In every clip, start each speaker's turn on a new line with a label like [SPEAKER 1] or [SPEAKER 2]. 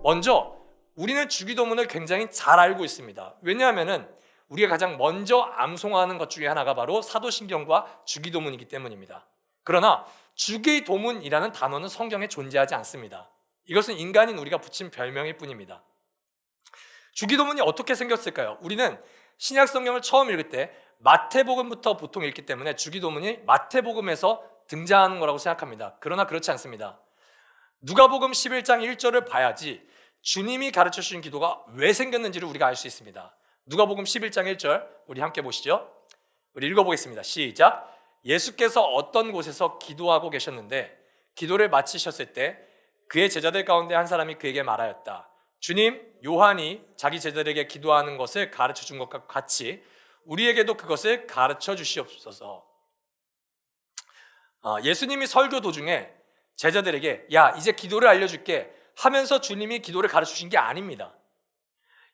[SPEAKER 1] 먼저 우리는 주기도문을 굉장히 잘 알고 있습니다. 왜냐하면 우리가 가장 먼저 암송하는 것 중에 하나가 바로 사도신경과 주기도문이기 때문입니다. 그러나 주기도문이라는 단어는 성경에 존재하지 않습니다. 이것은 인간인 우리가 붙인 별명일 뿐입니다. 주기도문이 어떻게 생겼을까요? 우리는 신약 성경을 처음 읽을 때 마태복음부터 보통 읽기 때문에 주기도문이 마태복음에서 등장하는 거라고 생각합니다. 그러나 그렇지 않습니다. 누가복음 11장 1절을 봐야지 주님이 가르쳐 주신 기도가 왜 생겼는지를 우리가 알 수 있습니다. 누가복음 11장 1절 우리 함께 보시죠. 우리 읽어보겠습니다. 시작. 예수께서 어떤 곳에서 기도하고 계셨는데 기도를 마치셨을 때 그의 제자들 가운데 한 사람이 그에게 말하였다. 주님, 요한이 자기 제자들에게 기도하는 것을 가르쳐 준 것과 같이 우리에게도 그것을 가르쳐 주시옵소서. 예수님이 설교 도중에 제자들에게 야, 이제 기도를 알려줄게 하면서 주님이 기도를 가르쳐 주신 게 아닙니다.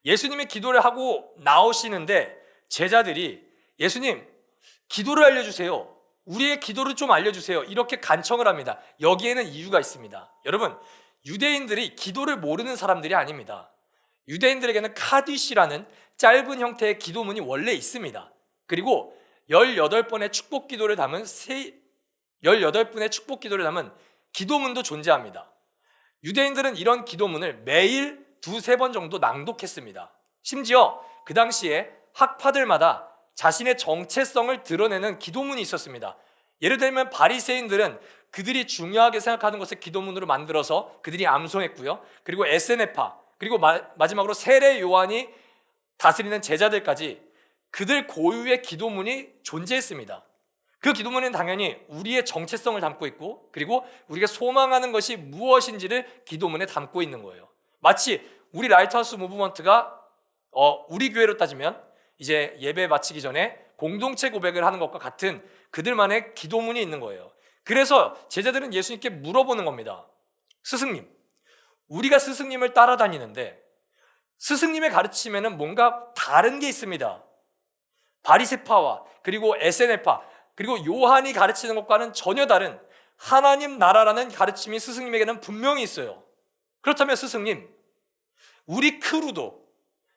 [SPEAKER 1] 예수님이 기도를 하고 나오시는데 제자들이 예수님, 기도를 알려주세요. 우리의 기도를 좀 알려주세요. 이렇게 간청을 합니다. 여기에는 이유가 있습니다. 여러분, 유대인들이 기도를 모르는 사람들이 아닙니다. 유대인들에게는 카디시라는 짧은 형태의 기도문이 원래 있습니다. 그리고 18번의 축복 기도를 담은 18분의 축복 기도를 담은 기도문도 존재합니다. 유대인들은 이런 기도문을 매일 2-3번 정도 낭독했습니다. 심지어 그 당시에 학파들마다 자신의 정체성을 드러내는 기도문이 있었습니다. 예를 들면 바리새인들은 그들이 중요하게 생각하는 것을 기도문으로 만들어서 그들이 암송했고요. 그리고 에세네파, 그리고 마지막으로 세례 요한이 다스리는 제자들까지 그들 고유의 기도문이 존재했습니다. 그 기도문은 당연히 우리의 정체성을 담고 있고 그리고 우리가 소망하는 것이 무엇인지를 기도문에 담고 있는 거예요. 마치 우리 라이트하우스 무브먼트가 우리 교회로 따지면 이제 예배 마치기 전에 공동체 고백을 하는 것과 같은 그들만의 기도문이 있는 거예요. 그래서 제자들은 예수님께 물어보는 겁니다. 스승님, 우리가 스승님을 따라다니는데 스승님의 가르침에는 뭔가 다른 게 있습니다. 바리새파와 그리고 에세네파 그리고 요한이 가르치는 것과는 전혀 다른 하나님 나라라는 가르침이 스승님에게는 분명히 있어요. 그렇다면 스승님, 우리 크루도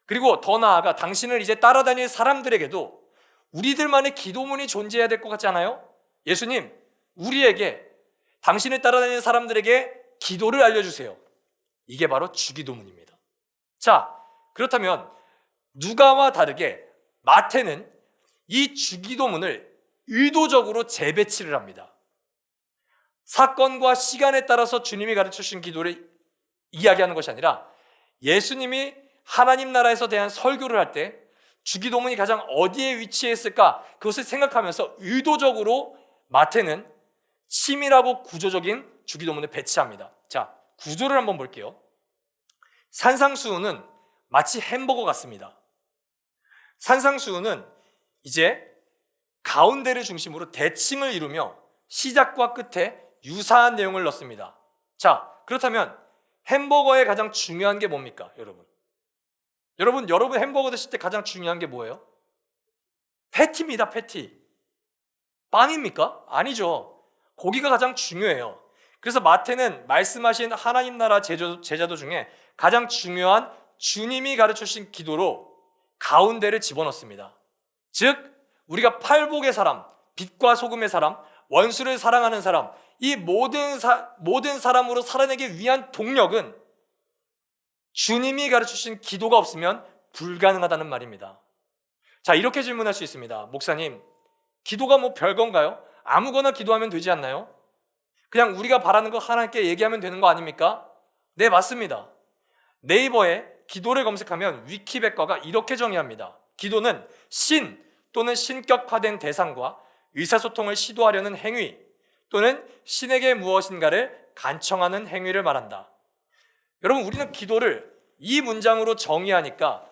[SPEAKER 1] 그리고 더 나아가 당신을 이제 따라다닐 사람들에게도 우리들만의 기도문이 존재해야 될 것 같지 않아요? 예수님, 우리에게 당신을 따라다니는 사람들에게 기도를 알려주세요. 이게 바로 주기도문입니다. 자, 그렇다면 누가와 다르게 마태는 이 주기도문을 의도적으로 재배치를 합니다. 사건과 시간에 따라서 주님이 가르쳐 주신 기도를 이야기하는 것이 아니라 예수님이 하나님 나라에서 대한 설교를 할 때 주기도문이 가장 어디에 위치했을까 그것을 생각하면서 의도적으로 마태는 치밀하고 구조적인 주기도문을 배치합니다. 자, 구조를 한번 볼게요. 산상수훈은 마치 햄버거 같습니다. 산상수훈은 이제 가운데를 중심으로 대칭을 이루며 시작과 끝에 유사한 내용을 넣습니다. 자, 그렇다면 햄버거의 가장 중요한 게 뭡니까, 여러분? 여러분 햄버거 드실 때 가장 중요한 게 뭐예요? 패티입니다, 패티. 빵입니까? 아니죠. 고기가 가장 중요해요. 그래서 마태는 말씀하신 하나님 나라 제자도 중에 가장 중요한 주님이 가르쳐 주신 기도로 가운데를 집어넣습니다. 즉 우리가 팔복의 사람, 빛과 소금의 사람, 원수를 사랑하는 사람, 이 모든 사람으로 살아내기 위한 동력은 주님이 가르쳐주신 기도가 없으면 불가능하다는 말입니다. 자, 이렇게 질문할 수 있습니다. 목사님, 기도가 뭐 별건가요? 아무거나 기도하면 되지 않나요? 그냥 우리가 바라는 거 하나님께 얘기하면 되는 거 아닙니까? 네, 맞습니다. 네이버에 기도를 검색하면 위키백과가 이렇게 정의합니다. 기도는 신 또는 신격화된 대상과 의사소통을 시도하려는 행위 또는 신에게 무엇인가를 간청하는 행위를 말한다. 여러분, 우리는 기도를 이 문장으로 정의하니까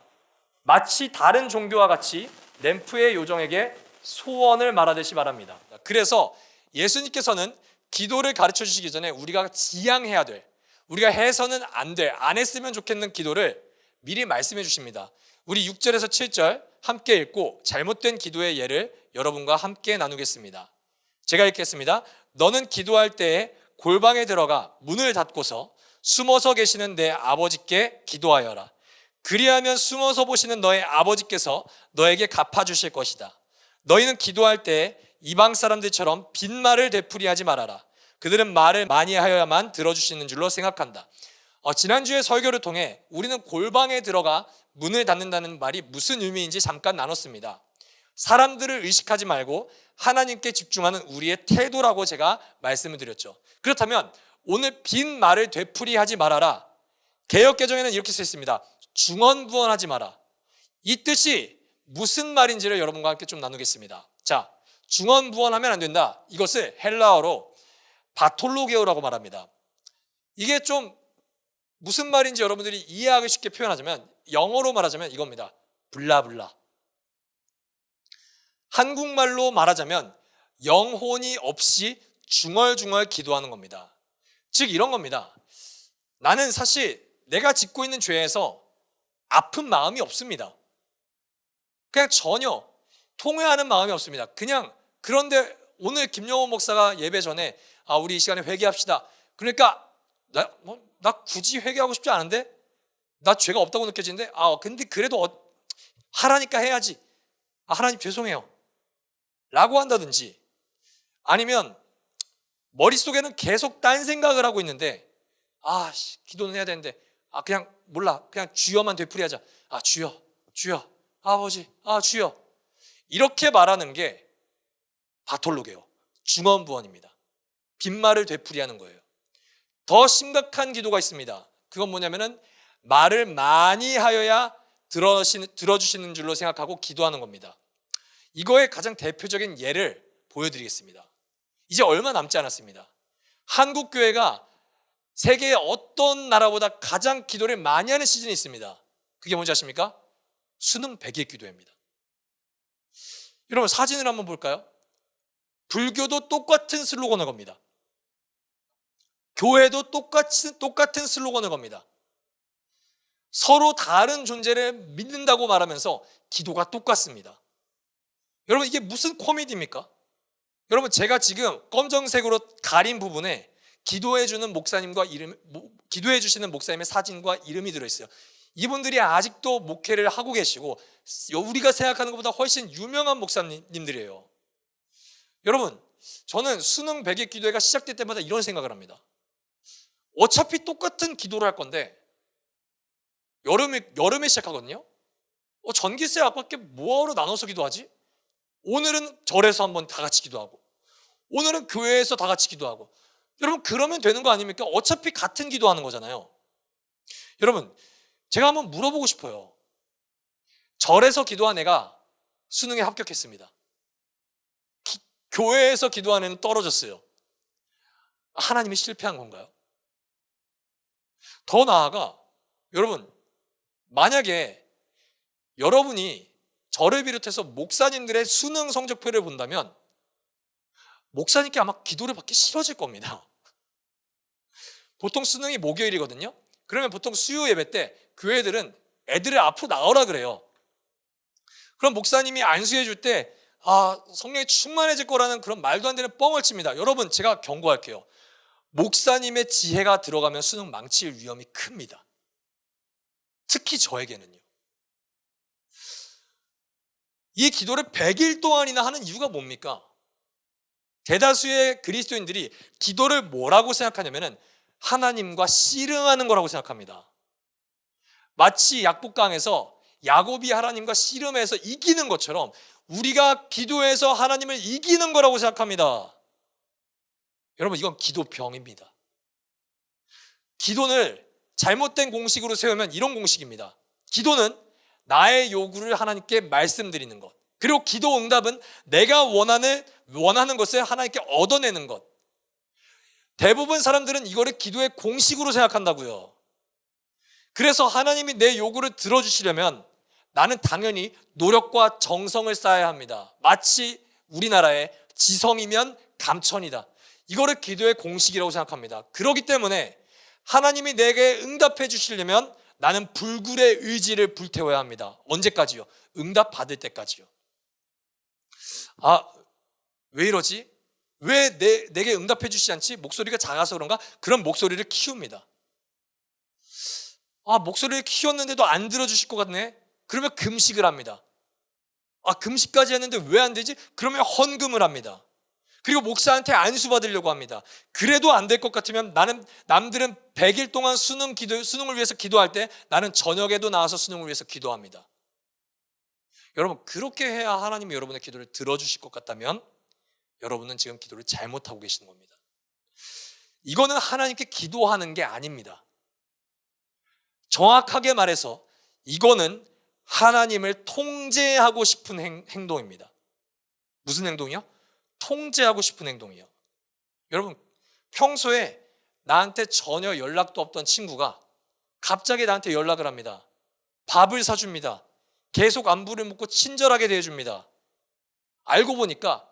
[SPEAKER 1] 마치 다른 종교와 같이 램프의 요정에게 소원을 말하듯이 말합니다. 그래서 예수님께서는 기도를 가르쳐 주시기 전에 우리가 지향해야 될, 우리가 해서는 안 될, 안 했으면 좋겠는 기도를 미리 말씀해 주십니다. 우리 6절에서 7절 함께 읽고 잘못된 기도의 예를 여러분과 함께 나누겠습니다. 제가 읽겠습니다. 너는 기도할 때에 골방에 들어가 문을 닫고서 숨어서 계시는 내 아버지께 기도하여라. 그리하면 숨어서 보시는 너의 아버지께서 너에게 갚아주실 것이다. 너희는 기도할 때 이방 사람들처럼 빈말을 되풀이하지 말아라. 그들은 말을 많이 하여야만 들어주시는 줄로 생각한다. 지난주에 설교를 통해 우리는 골방에 들어가 문을 닫는다는 말이 무슨 의미인지 잠깐 나눴습니다. 사람들을 의식하지 말고 하나님께 집중하는 우리의 태도라고 제가 말씀을 드렸죠. 그렇다면 오늘 빈 말을 되풀이하지 말아라. 개역개정에는 이렇게 써 있습니다. 중언부언하지 마라. 이 뜻이 무슨 말인지를 여러분과 함께 좀 나누겠습니다. 자, 중언부언하면 안 된다. 이것을 헬라어로 바톨로게오라고 말합니다. 이게 좀 무슨 말인지 여러분들이 이해하기 쉽게 표현하자면, 영어로 말하자면 이겁니다. 블라블라. 한국말로 말하자면 영혼이 없이 중얼중얼 기도하는 겁니다. 즉 이런 겁니다. 나는 사실 내가 짓고 있는 죄에서 아픈 마음이 없습니다. 그냥 전혀 통회하는 마음이 없습니다. 그냥, 그런데 오늘 김영호 목사가 예배 전에 우리 이 시간에 회개합시다. 그러니까 나 굳이 회개하고 싶지 않은데, 나 죄가 없다고 느껴지는데, 근데 그래도 하라니까 해야지. 하나님 죄송해요 라고 한다든지, 아니면 머릿속에는 계속 딴 생각을 하고 있는데, 기도는 해야 되는데, 그냥 몰라, 그냥 주여만 되풀이하자. 주여, 주여, 아버지, 주여. 이렇게 말하는 게 바톨로게요, 중언부언입니다. 빈말을 되풀이하는 거예요. 더 심각한 기도가 있습니다. 그건 뭐냐면은 말을 많이 하여야 들어주시는 줄로 생각하고 기도하는 겁니다. 이거의 가장 대표적인 예를 보여드리겠습니다. 이제 얼마 남지 않았습니다. 한국 교회가 세계의 어떤 나라보다 가장 기도를 많이 하는 시즌이 있습니다. 그게 뭔지 아십니까? 수능 100일 기도회입니다. 여러분 사진을 한번 볼까요? 불교도 똑같은 슬로건을 겁니다. 교회도 똑같은 슬로건을 겁니다. 서로 다른 존재를 믿는다고 말하면서 기도가 똑같습니다. 여러분 이게 무슨 코미디입니까? 여러분 제가 지금 검정색으로 가린 부분에 기도해 주시는 목사님의 사진과 이름이 들어있어요. 이분들이 아직도 목회를 하고 계시고 우리가 생각하는 것보다 훨씬 유명한 목사님들이에요. 여러분 저는 수능 100일 기도회가 시작될 때마다 이런 생각을 합니다. 어차피 똑같은 기도를 할 건데 여름에 시작하거든요. 전기세 아깝게 뭐하러 나눠서 기도하지? 오늘은 절에서 한번 다 같이 기도하고, 오늘은 교회에서 다 같이 기도하고. 여러분 그러면 되는 거 아닙니까? 어차피 같은 기도하는 거잖아요. 여러분 제가 한번 물어보고 싶어요. 절에서 기도한 애가 수능에 합격했습니다. 교회에서 기도한 애는 떨어졌어요. 하나님이 실패한 건가요? 더 나아가 여러분, 만약에 여러분이 저를 비롯해서 목사님들의 수능 성적표를 본다면 목사님께 아마 기도를 받기 싫어질 겁니다. 보통 수능이 목요일이거든요. 그러면 보통 수요 예배 때 교회들은 애들을 앞으로 나오라 그래요. 그럼 목사님이 안수해 줄 때 성령이 충만해질 거라는 그런 말도 안 되는 뻥을 칩니다. 여러분 제가 경고할게요. 목사님의 지혜가 들어가면 수능 망칠 위험이 큽니다. 특히 저에게는요. 이 기도를 100일 동안이나 하는 이유가 뭡니까? 대다수의 그리스도인들이 기도를 뭐라고 생각하냐면은 하나님과 씨름하는 거라고 생각합니다. 마치 약복강에서 야곱이 하나님과 씨름해서 이기는 것처럼 우리가 기도해서 하나님을 이기는 거라고 생각합니다. 여러분 이건 기도병입니다. 기도를 잘못된 공식으로 세우면 이런 공식입니다. 기도는 나의 요구를 하나님께 말씀드리는 것, 그리고 기도 응답은 내가 원하는 것을 하나님께 얻어내는 것. 대부분 사람들은 이거를 기도의 공식으로 생각한다고요. 그래서 하나님이 내 요구를 들어주시려면 나는 당연히 노력과 정성을 쌓아야 합니다. 마치 우리나라의 지성이면 감천이다. 이거를 기도의 공식이라고 생각합니다. 그렇기 때문에 하나님이 내게 응답해 주시려면 나는 불굴의 의지를 불태워야 합니다. 언제까지요? 응답 받을 때까지요. 아, 왜 이러지? 왜 내게 응답해 주시지 않지? 목소리가 작아서 그런가? 그런 목소리를 키웁니다. 아, 목소리를 키웠는데도 안 들어주실 것 같네? 그러면 금식을 합니다. 아, 금식까지 했는데 왜 안 되지? 그러면 헌금을 합니다. 그리고 목사한테 안수 받으려고 합니다. 그래도 안 될 것 같으면 남들은 100일 동안 수능을 위해서 기도할 때 나는 저녁에도 나와서 수능을 위해서 기도합니다. 여러분, 그렇게 해야 하나님이 여러분의 기도를 들어주실 것 같다면 여러분은 지금 기도를 잘못하고 계시는 겁니다. 이거는 하나님께 기도하는 게 아닙니다. 정확하게 말해서 이거는 하나님을 통제하고 싶은 행동입니다. 무슨 행동이요? 통제하고 싶은 행동이요. 여러분, 평소에 나한테 전혀 연락도 없던 친구가 갑자기 나한테 연락을 합니다. 밥을 사줍니다. 계속 안부를 묻고 친절하게 대해줍니다. 알고 보니까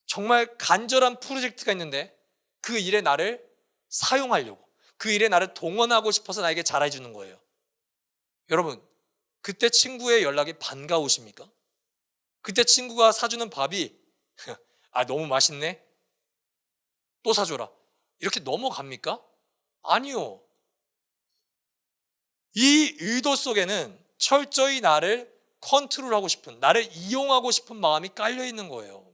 [SPEAKER 1] 정말 간절한 프로젝트가 있는데 그 일에 나를 사용하려고, 그 일에 나를 동원하고 싶어서 나에게 잘해주는 거예요. 여러분, 그때 친구의 연락이 반가우십니까? 그때 친구가 사주는 밥이 아, 너무 맛있네? 또 사줘라. 이렇게 넘어갑니까? 아니요. 이 의도 속에는 철저히 나를 컨트롤하고 싶은, 나를 이용하고 싶은 마음이 깔려 있는 거예요.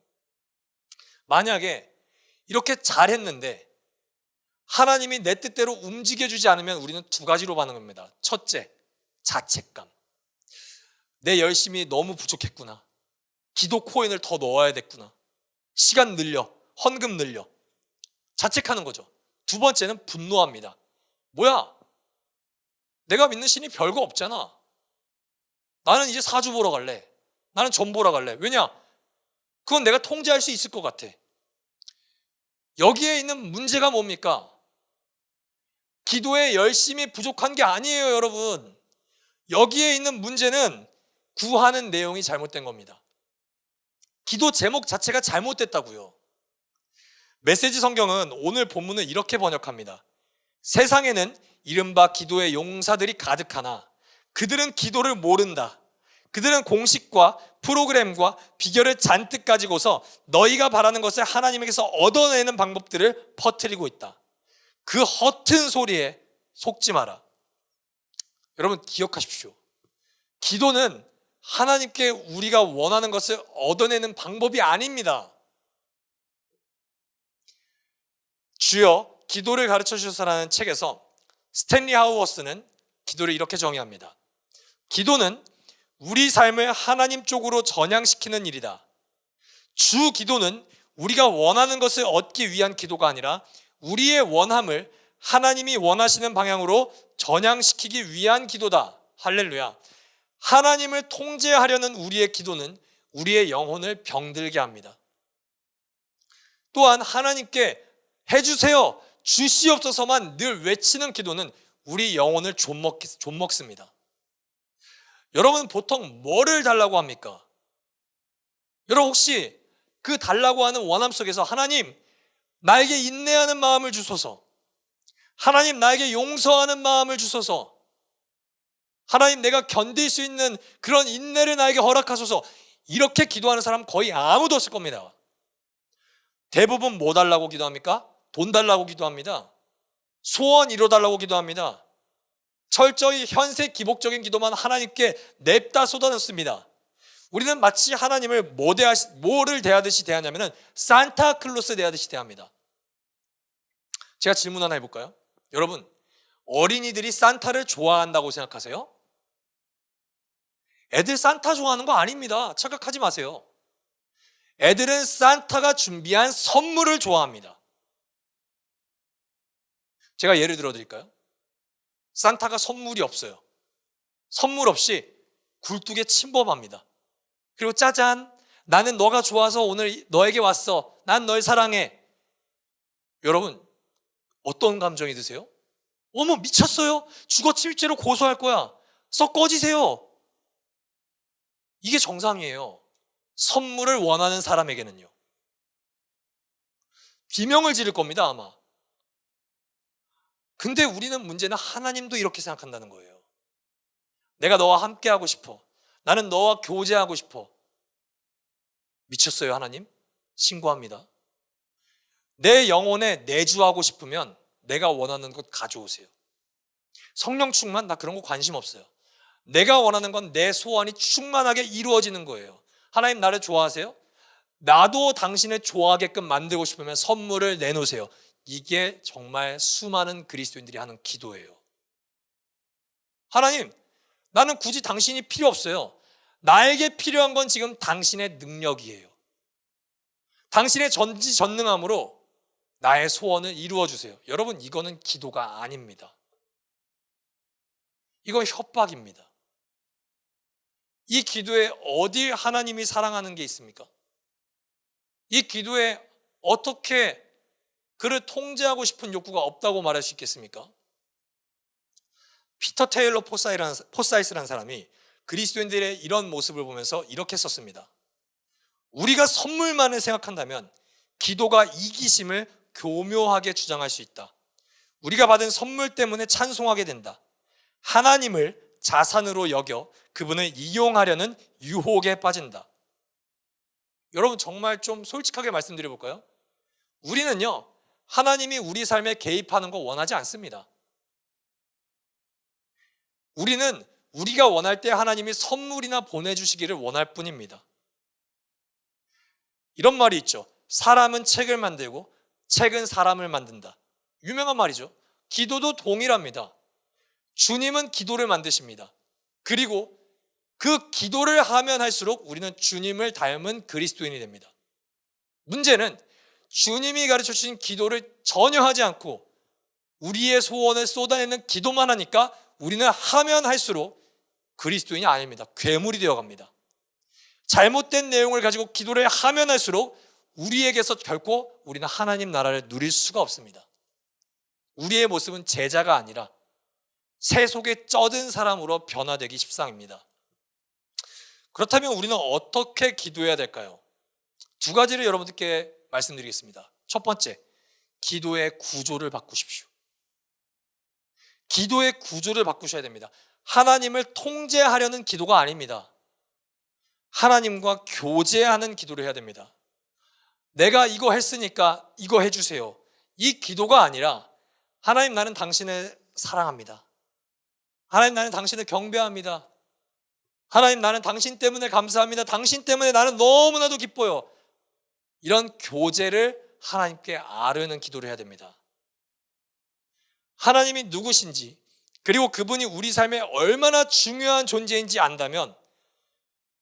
[SPEAKER 1] 만약에 이렇게 잘했는데 하나님이 내 뜻대로 움직여주지 않으면 우리는 두 가지로 반응합니다. 첫째, 자책감. 내 열심이 너무 부족했구나. 기도 코인을 더 넣어야 됐구나. 시간 늘려, 헌금 늘려. 자책하는 거죠. 두 번째는 분노합니다. 뭐야? 내가 믿는 신이 별거 없잖아. 나는 이제 사주 보러 갈래. 나는 점 보러 갈래. 왜냐? 그건 내가 통제할 수 있을 것 같아. 여기에 있는 문제가 뭡니까? 기도에 열심히 부족한 게 아니에요, 여러분. 여기에 있는 문제는 구하는 내용이 잘못된 겁니다. 기도 제목 자체가 잘못됐다고요. 메시지 성경은 오늘 본문을 이렇게 번역합니다. 세상에는 이른바 기도의 용사들이 가득하나 그들은 기도를 모른다. 그들은 공식과 프로그램과 비결을 잔뜩 가지고서 너희가 바라는 것을 하나님에게서 얻어내는 방법들을 퍼뜨리고 있다. 그 허튼 소리에 속지 마라. 여러분, 기억하십시오. 기도는 하나님께 우리가 원하는 것을 얻어내는 방법이 아닙니다. 주여 기도를 가르쳐 주셔서라는 책에서 스탠리 하우어스는 기도를 이렇게 정의합니다. 기도는 우리 삶을 하나님 쪽으로 전향시키는 일이다. 주 기도는 우리가 원하는 것을 얻기 위한 기도가 아니라 우리의 원함을 하나님이 원하시는 방향으로 전향시키기 위한 기도다. 할렐루야. 하나님을 통제하려는 우리의 기도는 우리의 영혼을 병들게 합니다. 또한 하나님께 해주세요, 주시옵소서만 늘 외치는 기도는 우리 영혼을 좀먹습니다. 여러분, 보통 뭐를 달라고 합니까? 여러분, 혹시 그 달라고 하는 원함 속에서 하나님, 나에게 인내하는 마음을 주소서, 하나님 나에게 용서하는 마음을 주소서, 하나님 내가 견딜 수 있는 그런 인내를 나에게 허락하소서, 이렇게 기도하는 사람 거의 아무도 없을 겁니다. 대부분 뭐 달라고 기도합니까? 돈 달라고 기도합니다. 소원 이뤄달라고 기도합니다. 철저히 현세 기복적인 기도만 하나님께 냅다 쏟아넣습니다. 우리는 마치 하나님을 뭐를 대하듯이 대하냐면 산타클로스 대하듯이 대합니다. 제가 질문 하나 해볼까요? 여러분, 어린이들이 산타를 좋아한다고 생각하세요? 애들 산타 좋아하는 거 아닙니다. 착각하지 마세요. 애들은 산타가 준비한 선물을 좋아합니다. 제가 예를 들어 드릴까요? 산타가 선물이 없어요. 선물 없이 굴뚝에 침범합니다. 그리고 짜잔, 나는 너가 좋아서 오늘 너에게 왔어. 난 널 사랑해. 여러분, 어떤 감정이 드세요? 어머, 미쳤어요? 주거침입죄로 고소할 거야. 썩 꺼지세요. 이게 정상이에요. 선물을 원하는 사람에게는요. 비명을 지를 겁니다, 아마. 근데 문제는 하나님도 이렇게 생각한다는 거예요. 내가 너와 함께 하고 싶어. 나는 너와 교제하고 싶어. 미쳤어요, 하나님? 신고합니다. 내 영혼에 내주하고 싶으면 내가 원하는 것 가져오세요. 성령 충만? 나 그런 거 관심 없어요. 내가 원하는 건 내 소원이 충만하게 이루어지는 거예요. 하나님 나를 좋아하세요? 나도 당신을 좋아하게끔 만들고 싶으면 선물을 내놓으세요. 이게 정말 수많은 그리스도인들이 하는 기도예요. 하나님, 나는 굳이 당신이 필요 없어요. 나에게 필요한 건 지금 당신의 능력이에요. 당신의 전지전능함으로 나의 소원을 이루어 주세요. 여러분, 이거는 기도가 아닙니다. 이건 협박입니다. 이 기도에 어디 하나님이 사랑하는 게 있습니까? 이 기도에 어떻게 그를 통제하고 싶은 욕구가 없다고 말할 수 있겠습니까? 피터 테일러 포사이스라는 사람이 그리스도인들의 이런 모습을 보면서 이렇게 썼습니다. 우리가 선물만을 생각한다면 기도가 이기심을 교묘하게 주장할 수 있다. 우리가 받은 선물 때문에 찬송하게 된다. 하나님을 자산으로 여겨 그분을 이용하려는 유혹에 빠진다. 여러분, 정말 좀 솔직하게 말씀드려볼까요? 우리는요, 하나님이 우리 삶에 개입하는 거 원하지 않습니다. 우리는 우리가 원할 때 하나님이 선물이나 보내주시기를 원할 뿐입니다. 이런 말이 있죠. 사람은 책을 만들고 책은 사람을 만든다. 유명한 말이죠. 기도도 동일합니다. 주님은 기도를 만드십니다. 그리고 그 기도를 하면 할수록 우리는 주님을 닮은 그리스도인이 됩니다. 문제는 주님이 가르쳐 주신 기도를 전혀 하지 않고 우리의 소원을 쏟아내는 기도만 하니까 우리는 하면 할수록 그리스도인이 아닙니다. 괴물이 되어갑니다. 잘못된 내용을 가지고 기도를 하면 할수록 우리에게서 결코 우리는 하나님 나라를 누릴 수가 없습니다. 우리의 모습은 제자가 아니라 새 속에 쩌든 사람으로 변화되기 십상입니다. 그렇다면 우리는 어떻게 기도해야 될까요? 두 가지를 여러분들께 말씀드리겠습니다. 첫 번째, 기도의 구조를 바꾸십시오. 기도의 구조를 바꾸셔야 됩니다. 하나님을 통제하려는 기도가 아닙니다. 하나님과 교제하는 기도를 해야 됩니다. 내가 이거 했으니까 이거 해주세요. 이 기도가 아니라 하나님, 나는 당신을 사랑합니다. 하나님, 나는 당신을 경배합니다. 하나님, 나는 당신 때문에 감사합니다. 당신 때문에 나는 너무나도 기뻐요. 이런 교제를 하나님께 아뢰는 기도를 해야 됩니다. 하나님이 누구신지, 그리고 그분이 우리 삶에 얼마나 중요한 존재인지 안다면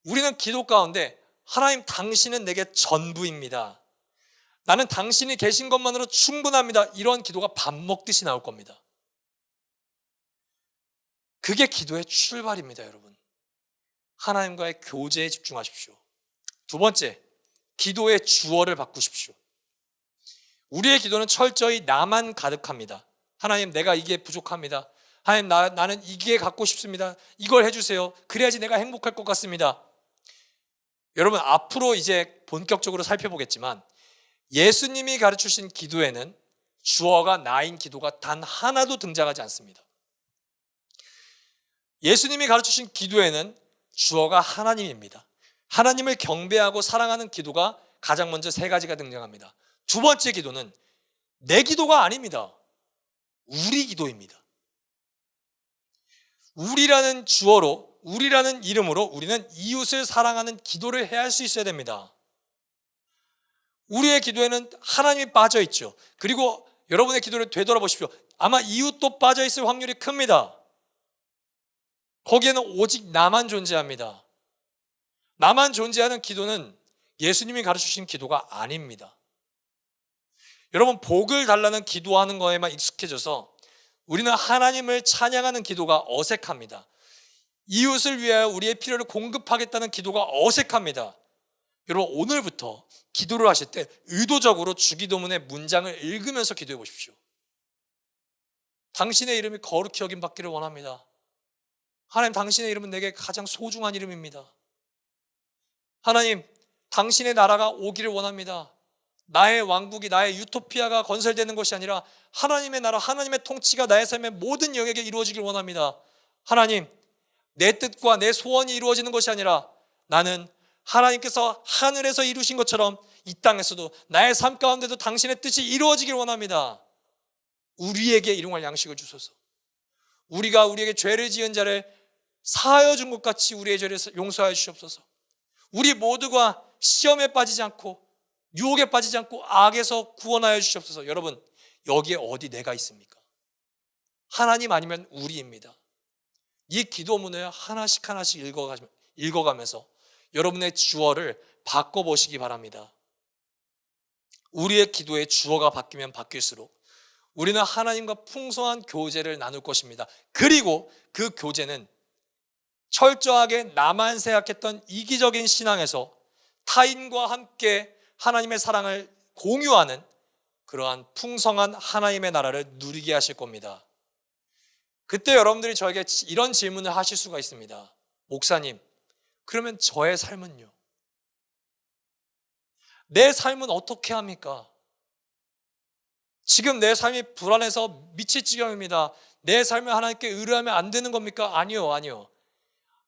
[SPEAKER 1] 우리는 기도 가운데 하나님, 당신은 내게 전부입니다. 나는 당신이 계신 것만으로 충분합니다. 이런 기도가 밥 먹듯이 나올 겁니다. 그게 기도의 출발입니다, 여러분. 하나님과의 교제에 집중하십시오. 두 번째, 기도의 주어를 바꾸십시오. 우리의 기도는 철저히 나만 가득합니다. 하나님, 내가 이게 부족합니다. 하나님, 나는 이게 갖고 싶습니다. 이걸 해주세요. 그래야지 내가 행복할 것 같습니다. 여러분, 앞으로 이제 본격적으로 살펴보겠지만 예수님이 가르치신 기도에는 주어가 나인 기도가 단 하나도 등장하지 않습니다. 예수님이 가르치신 기도에는 주어가 하나님입니다. 하나님을 경배하고 사랑하는 기도가 가장 먼저 세 가지가 등장합니다. 두 번째 기도는 내 기도가 아닙니다. 우리 기도입니다. 우리라는 주어로, 우리라는 이름으로 우리는 이웃을 사랑하는 기도를 해야 할 수 있어야 됩니다. 우리의 기도에는 하나님이 빠져 있죠. 그리고 여러분의 기도를 되돌아보십시오. 아마 이웃도 빠져 있을 확률이 큽니다. 거기에는 오직 나만 존재합니다. 나만 존재하는 기도는 예수님이 가르치신 기도가 아닙니다. 여러분, 복을 달라는 기도하는 거에만 익숙해져서 우리는 하나님을 찬양하는 기도가 어색합니다. 이웃을 위하여 우리의 필요를 공급하겠다는 기도가 어색합니다. 여러분, 오늘부터 기도를 하실 때 의도적으로 주기도문의 문장을 읽으면서 기도해 보십시오. 당신의 이름이 거룩히 여김 받기를 원합니다. 하나님, 당신의 이름은 내게 가장 소중한 이름입니다. 하나님, 당신의 나라가 오기를 원합니다. 나의 왕국이, 나의 유토피아가 건설되는 것이 아니라 하나님의 나라, 하나님의 통치가 나의 삶의 모든 영역에 이루어지길 원합니다. 하나님, 내 뜻과 내 소원이 이루어지는 것이 아니라 나는 하나님께서 하늘에서 이루신 것처럼 이 땅에서도 나의 삶 가운데도 당신의 뜻이 이루어지길 원합니다. 우리에게 일용할 양식을 주소서. 우리가 우리에게 죄를 지은 자를 사하여 준 것 같이 우리의 죄를 용서하여 주시옵소서. 우리 모두가 시험에 빠지지 않고 유혹에 빠지지 않고 악에서 구원하여 주시옵소서. 여러분, 여기에 어디 내가 있습니까? 하나님 아니면 우리입니다. 이 기도문을 하나씩 하나씩 읽어가면서 여러분의 주어를 바꿔보시기 바랍니다. 우리의 기도의 주어가 바뀌면 바뀔수록 우리는 하나님과 풍성한 교제를 나눌 것입니다. 그리고 그 교제는 철저하게 나만 생각했던 이기적인 신앙에서 타인과 함께 하나님의 사랑을 공유하는 그러한 풍성한 하나님의 나라를 누리게 하실 겁니다. 그때 여러분들이 저에게 이런 질문을 하실 수가 있습니다. 목사님, 그러면 저의 삶은요? 내 삶은 어떻게 합니까? 지금 내 삶이 불안해서 미칠 지경입니다. 내 삶을 하나님께 의뢰하면 안 되는 겁니까? 아니요, 아니요.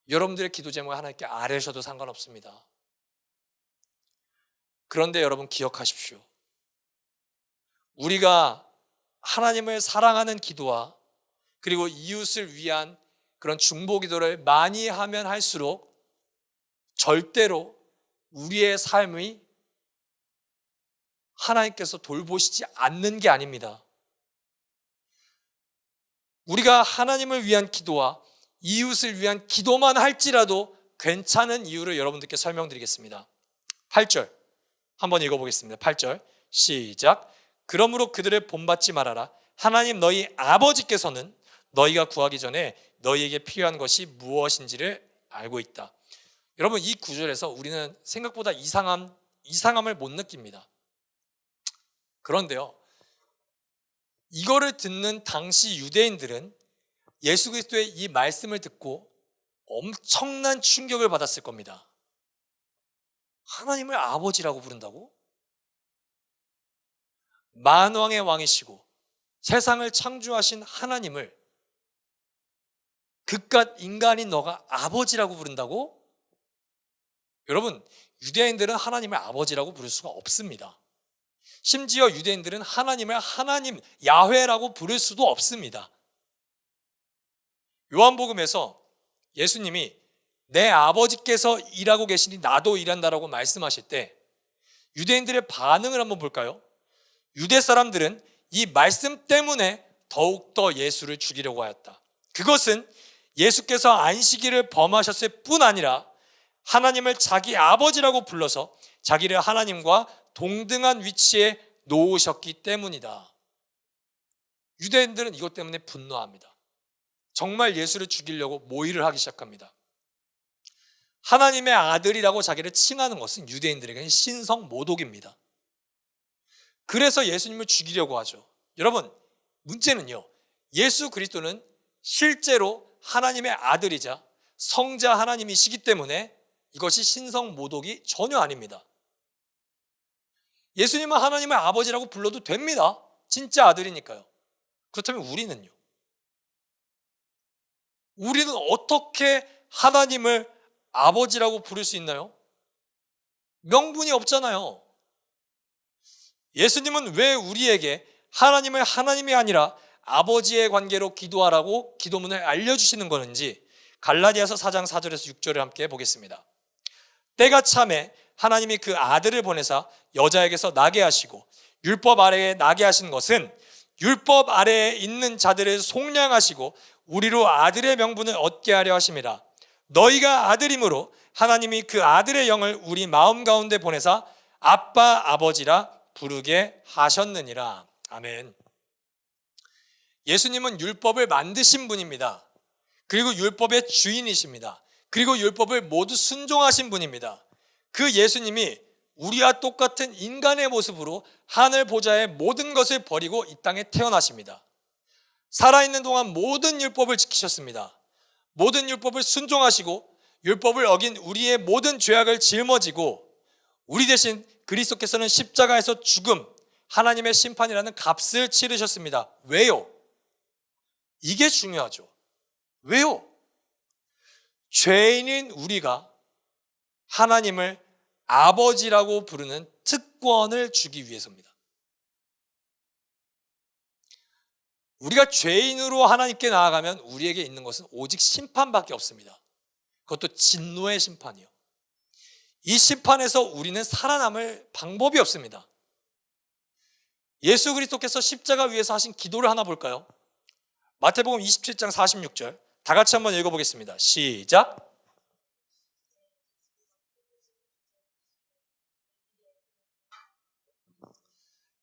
[SPEAKER 1] 여러분들의 기도 제목을 하나님께 아뢰셔도 상관없습니다. 그런데 여러분 기억하십시오. 우리가 하나님을 사랑하는 기도와 그리고 이웃을 위한 그런 중보 기도를 많이 하면 할수록 절대로 우리의 삶이 하나님께서 돌보시지 않는 게 아닙니다. 우리가 하나님을 위한 기도와 이웃을 위한 기도만 할지라도 괜찮은 이유를 여러분들께 설명드리겠습니다. 8절 한번 읽어보겠습니다. 8절 시작. 그러므로 그들을 본받지 말아라. 하나님 너희 아버지께서는 너희가 구하기 전에 너희에게 필요한 것이 무엇인지를 알고 있다. 여러분, 이 구절에서 우리는 생각보다 이상함을 못 느낍니다. 그런데요, 이거를 듣는 당시 유대인들은 예수 그리스도의 이 말씀을 듣고 엄청난 충격을 받았을 겁니다. 하나님을 아버지라고 부른다고? 만왕의 왕이시고 세상을 창조하신 하나님을 그깟 인간인 너가 아버지라고 부른다고? 여러분, 유대인들은 하나님을 아버지라고 부를 수가 없습니다. 심지어 유대인들은 하나님을 하나님 야훼라고 부를 수도 없습니다. 요한복음에서 예수님이 내 아버지께서 일하고 계시니 나도 일한다라고 말씀하실 때 유대인들의 반응을 한번 볼까요? 유대 사람들은 이 말씀 때문에 더욱더 예수를 죽이려고 하였다. 그것은 예수께서 안식일을 범하셨을 뿐 아니라 하나님을 자기 아버지라고 불러서 자기를 하나님과 동등한 위치에 놓으셨기 때문이다. 유대인들은 이것 때문에 분노합니다. 정말 예수를 죽이려고 모의를 하기 시작합니다. 하나님의 아들이라고 자기를 칭하는 것은 유대인들에게는 신성 모독입니다. 그래서 예수님을 죽이려고 하죠. 여러분, 문제는요, 예수 그리스도는 실제로 하나님의 아들이자 성자 하나님이시기 때문에 이것이 신성 모독이 전혀 아닙니다. 예수님은 하나님의 아버지라고 불러도 됩니다. 진짜 아들이니까요. 그렇다면 우리는요? 우리는 어떻게 하나님을 아버지라고 부를 수 있나요? 명분이 없잖아요. 예수님은 왜 우리에게 하나님을 하나님이 아니라 아버지의 관계로 기도하라고 기도문을 알려주시는 것인지 갈라디아서 4장 4절에서 6절을 함께 보겠습니다. 때가 참에 하나님이 그 아들을 보내사 여자에게서 나게 하시고 율법 아래에 나게 하신 것은 율법 아래에 있는 자들을 속량하시고 우리로 아들의 명분을 얻게 하려 하심이라. 너희가 아들이므로 하나님이 그 아들의 영을 우리 마음 가운데 보내사 아빠 아버지라 부르게 하셨느니라. 아멘. 예수님은 율법을 만드신 분입니다. 그리고 율법의 주인이십니다. 그리고 율법을 모두 순종하신 분입니다. 그 예수님이 우리와 똑같은 인간의 모습으로 하늘 보좌의 모든 것을 버리고 이 땅에 태어나십니다. 살아있는 동안 모든 율법을 지키셨습니다. 모든 율법을 순종하시고 율법을 어긴 우리의 모든 죄악을 짊어지고 우리 대신 그리스도께서는 십자가에서 죽음, 하나님의 심판이라는 값을 치르셨습니다. 왜요? 이게 중요하죠. 왜요? 죄인인 우리가 하나님을 아버지라고 부르는 특권을 주기 위해서입니다. 우리가 죄인으로 하나님께 나아가면 우리에게 있는 것은 오직 심판밖에 없습니다. 그것도 진노의 심판이요. 이 심판에서 우리는 살아남을 방법이 없습니다. 예수 그리스도께서 십자가 위에서 하신 기도를 하나 볼까요? 마태복음 27장 46절 다 같이 한번 읽어보겠습니다. 시작.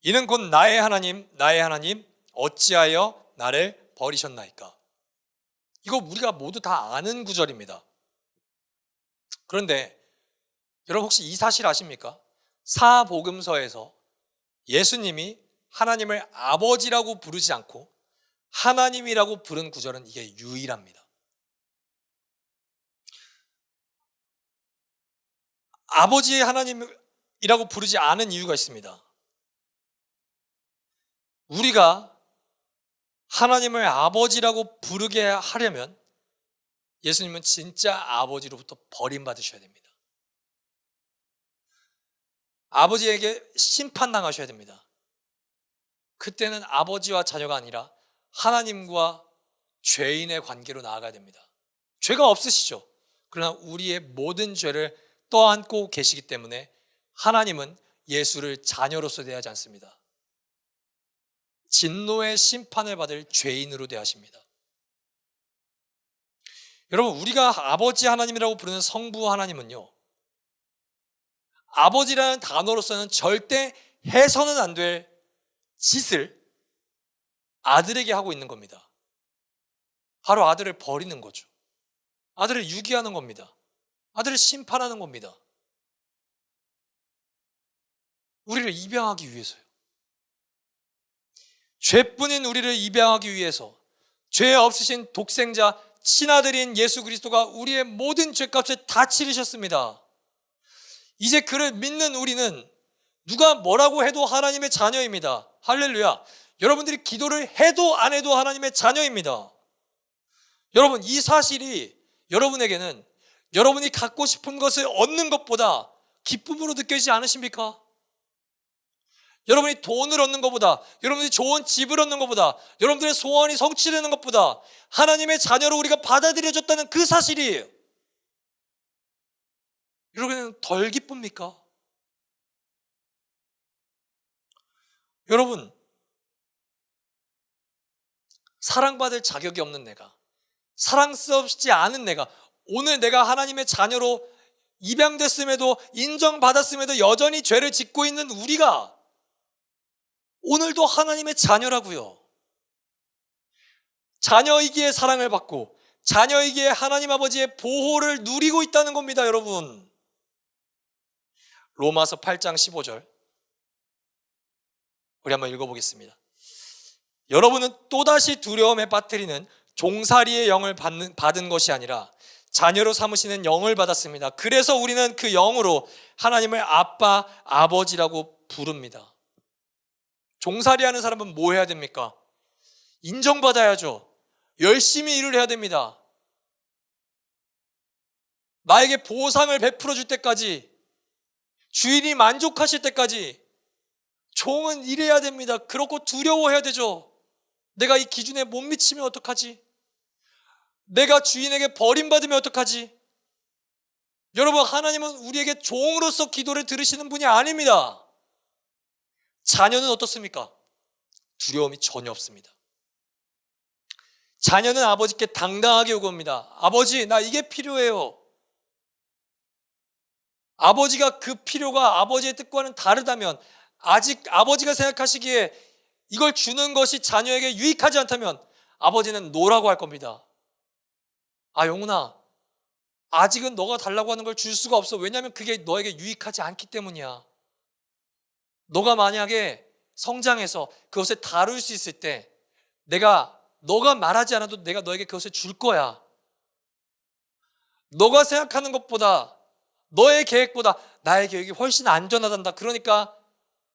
[SPEAKER 1] 이는 곧 나의 하나님 어찌하여 나를 버리셨나이까. 이거 우리가 모두 다 아는 구절입니다. 그런데 여러분 혹시 이 사실 아십니까? 사복음서에서 예수님이 하나님을 아버지라고 부르지 않고 하나님이라고 부른 구절은 이게 유일합니다. 아버지 하나님이라고 부르지 않은 이유가 있습니다. 우리가 하나님을 아버지라고 부르게 하려면 예수님은 진짜 아버지로부터 버림받으셔야 됩니다. 아버지에게 심판당하셔야 됩니다. 그때는 아버지와 자녀가 아니라 하나님과 죄인의 관계로 나아가야 됩니다. 죄가 없으시죠. 그러나 우리의 모든 죄를 떠안고 계시기 때문에 하나님은 예수를 자녀로서 대하지 않습니다. 진노의 심판을 받을 죄인으로 대하십니다. 여러분, 우리가 아버지 하나님이라고 부르는 성부 하나님은요, 아버지라는 단어로서는 절대 해서는 안 될 짓을 아들에게 하고 있는 겁니다. 바로 아들을 버리는 거죠. 아들을 유기하는 겁니다. 아들을 심판하는 겁니다. 우리를 입양하기 위해서요. 죄뿐인 우리를 입양하기 위해서 죄 없으신 독생자 친아들인 예수 그리스도가 우리의 모든 죄값을 다 치르셨습니다. 이제 그를 믿는 우리는 누가 뭐라고 해도 하나님의 자녀입니다. 할렐루야. 여러분들이 기도를 해도 안 해도 하나님의 자녀입니다. 여러분, 이 사실이 여러분에게는 여러분이 갖고 싶은 것을 얻는 것보다 기쁨으로 느껴지지 않으십니까? 여러분이 돈을 얻는 것보다, 여러분들이 좋은 집을 얻는 것보다, 여러분들의 소원이 성취되는 것보다 하나님의 자녀로 우리가 받아들여졌다는 그 사실이 여러분은 덜 기쁩니까? 여러분, 사랑받을 자격이 없는 내가, 사랑스럽지 않은 내가, 오늘 내가 하나님의 자녀로 입양됐음에도 인정받았음에도 여전히 죄를 짓고 있는 우리가 오늘도 하나님의 자녀라고요. 자녀이기에 사랑을 받고 자녀이기에 하나님 아버지의 보호를 누리고 있다는 겁니다, 여러분. 로마서 8장 15절 우리 한번 읽어보겠습니다. 여러분은 또다시 두려움에 빠뜨리는 종살이의 영을 받은 것이 아니라 자녀로 삼으시는 영을 받았습니다. 그래서 우리는 그 영으로 하나님을 아빠, 아버지라고 부릅니다. 종살이하는 사람은 뭐 해야 됩니까? 인정받아야죠. 열심히 일을 해야 됩니다. 나에게 보상을 베풀어 줄 때까지, 주인이 만족하실 때까지 종은 일해야 됩니다. 그렇고 두려워해야 되죠. 내가 이 기준에 못 미치면 어떡하지? 내가 주인에게 버림받으면 어떡하지? 여러분, 하나님은 우리에게 종으로서 기도를 들으시는 분이 아닙니다. 자녀는 어떻습니까? 두려움이 전혀 없습니다. 자녀는 아버지께 당당하게 요구합니다. 아버지, 나 이게 필요해요. 아버지가 그 필요가 아버지의 뜻과는 다르다면, 아직 아버지가 생각하시기에 이걸 주는 것이 자녀에게 유익하지 않다면 아버지는 노라고 할 겁니다. 아, 영훈아, 아직은 너가 달라고 하는 걸 줄 수가 없어. 왜냐하면 그게 너에게 유익하지 않기 때문이야. 너가 만약에 성장해서 그것을 다룰 수 있을 때 너가 말하지 않아도 내가 너에게 그것을 줄 거야. 너가 생각하는 것보다 너의 계획보다 나의 계획이 훨씬 안전하단다. 그러니까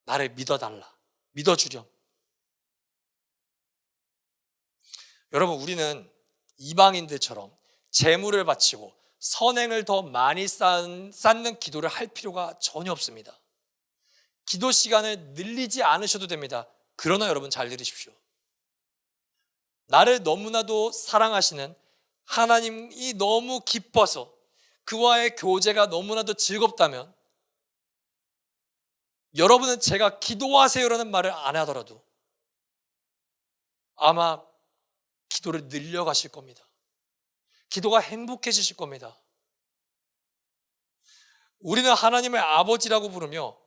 [SPEAKER 1] 나를 믿어달라. 믿어주렴. 여러분, 우리는 이방인들처럼 재물을 바치고 선행을 더 많이 쌓는 기도를 할 필요가 전혀 없습니다. 기도 시간을 늘리지 않으셔도 됩니다. 그러나 여러분 잘 들으십시오. 나를 너무나도 사랑하시는 하나님이 너무 기뻐서 그와의 교제가 너무나도 즐겁다면 여러분은 제가 기도하세요라는 말을 안 하더라도 아마 기도를 늘려가실 겁니다. 기도가 행복해지실 겁니다. 우리는 하나님을 아버지라고 부르며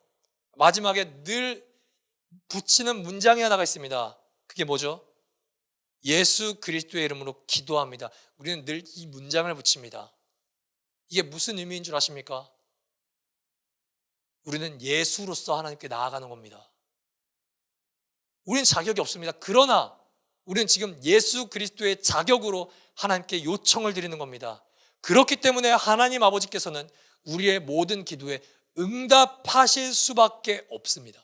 [SPEAKER 1] 마지막에 늘 붙이는 문장이 하나가 있습니다. 그게 뭐죠? 예수 그리스도의 이름으로 기도합니다. 우리는 늘 이 문장을 붙입니다. 이게 무슨 의미인 줄 아십니까? 우리는 예수로서 하나님께 나아가는 겁니다. 우리는 자격이 없습니다. 그러나 우리는 지금 예수 그리스도의 자격으로 하나님께 요청을 드리는 겁니다. 그렇기 때문에 하나님 아버지께서는 우리의 모든 기도에 응답하실 수밖에 없습니다.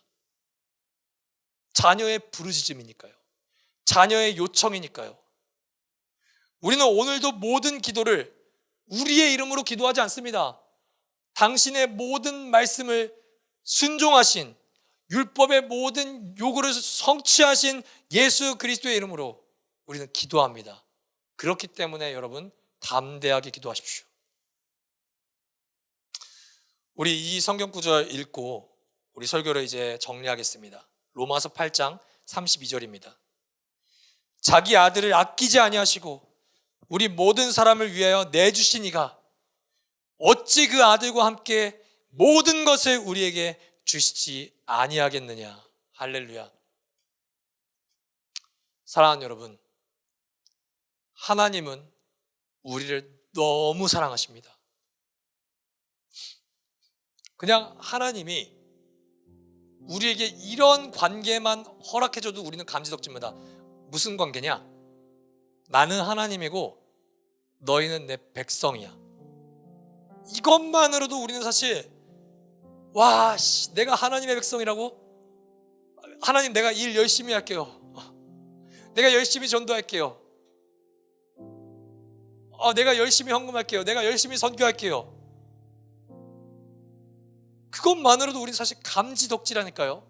[SPEAKER 1] 자녀의 부르짖음이니까요. 자녀의 요청이니까요. 우리는 오늘도 모든 기도를 우리의 이름으로 기도하지 않습니다. 당신의 모든 말씀을 순종하신, 율법의 모든 요구를 성취하신 예수 그리스도의 이름으로 우리는 기도합니다. 그렇기 때문에 여러분 담대하게 기도하십시오. 우리 이 성경 구절 읽고 우리 설교를 이제 정리하겠습니다. 로마서 8장 32절입니다. 자기 아들을 아끼지 아니하시고 우리 모든 사람을 위하여 내주신 이가 어찌 그 아들과 함께 모든 것을 우리에게 주시지 아니하겠느냐. 할렐루야. 사랑하는 여러분, 하나님은 우리를 너무 사랑하십니다. 그냥 하나님이 우리에게 이런 관계만 허락해줘도 우리는 감지덕집니다. 무슨 관계냐? 나는 하나님이고 너희는 내 백성이야. 이것만으로도 우리는 사실 내가 하나님의 백성이라고? 하나님, 내가 일 열심히 할게요. 내가 열심히 전도할게요. 내가 열심히 헌금할게요. 내가 열심히 선교할게요. 그것만으로도 우리는 사실 감지덕지라니까요.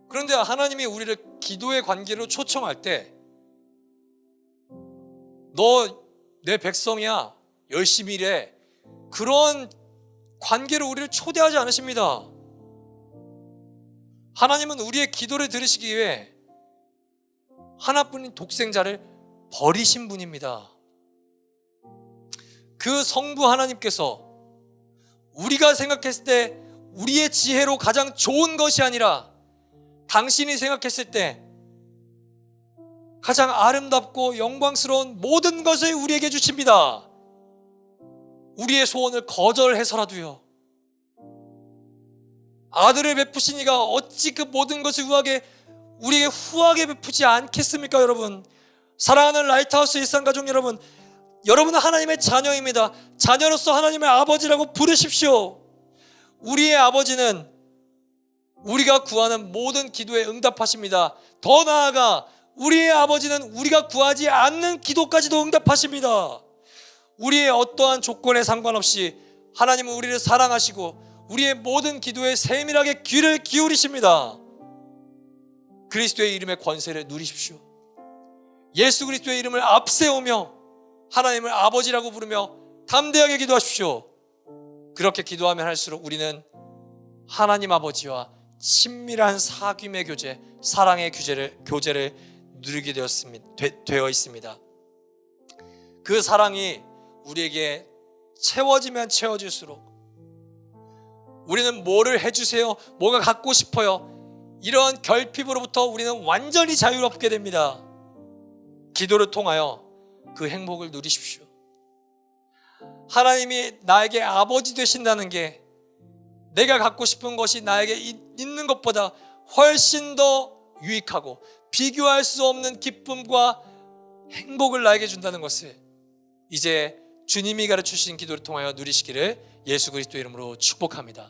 [SPEAKER 1] 그런데 하나님이 우리를 기도의 관계로 초청할 때 너 내 백성이야, 열심히 일해, 그런 관계로 우리를 초대하지 않으십니다. 하나님은 우리의 기도를 들으시기 위해 하나뿐인 독생자를 버리신 분입니다. 그 성부 하나님께서 우리가 생각했을 때 우리의 지혜로 가장 좋은 것이 아니라 당신이 생각했을 때 가장 아름답고 영광스러운 모든 것을 우리에게 주십니다. 우리의 소원을 거절해서라도요. 아들을 베푸신 이가 어찌 그 모든 것을 우리에게 후하게 베푸지 않겠습니까? 여러분, 사랑하는 라이트하우스 일상가족 여러분, 여러분은 하나님의 자녀입니다. 자녀로서 하나님의 아버지라고 부르십시오. 우리의 아버지는 우리가 구하는 모든 기도에 응답하십니다. 더 나아가 우리의 아버지는 우리가 구하지 않는 기도까지도 응답하십니다. 우리의 어떠한 조건에 상관없이 하나님은 우리를 사랑하시고 우리의 모든 기도에 세밀하게 귀를 기울이십니다. 그리스도의 이름의 권세를 누리십시오. 예수 그리스도의 이름을 앞세우며 하나님을 아버지라고 부르며 담대하게 기도하십시오. 그렇게 기도하면 할수록 우리는 하나님 아버지와 친밀한 사귐의 교제, 사랑의 교제를 누리게 되어 있습니다. 그 사랑이 우리에게 채워지면 채워질수록 우리는 뭐를 해주세요, 뭐가 갖고 싶어요, 이런 결핍으로부터 우리는 완전히 자유롭게 됩니다. 기도를 통하여 그 행복을 누리십시오. 하나님이 나에게 아버지 되신다는 게 내가 갖고 싶은 것이 나에게 있는 것보다 훨씬 더 유익하고 비교할 수 없는 기쁨과 행복을 나에게 준다는 것을 이제 주님이 가르쳐 주신 기도를 통하여 누리시기를 예수 그리스도 이름으로 축복합니다.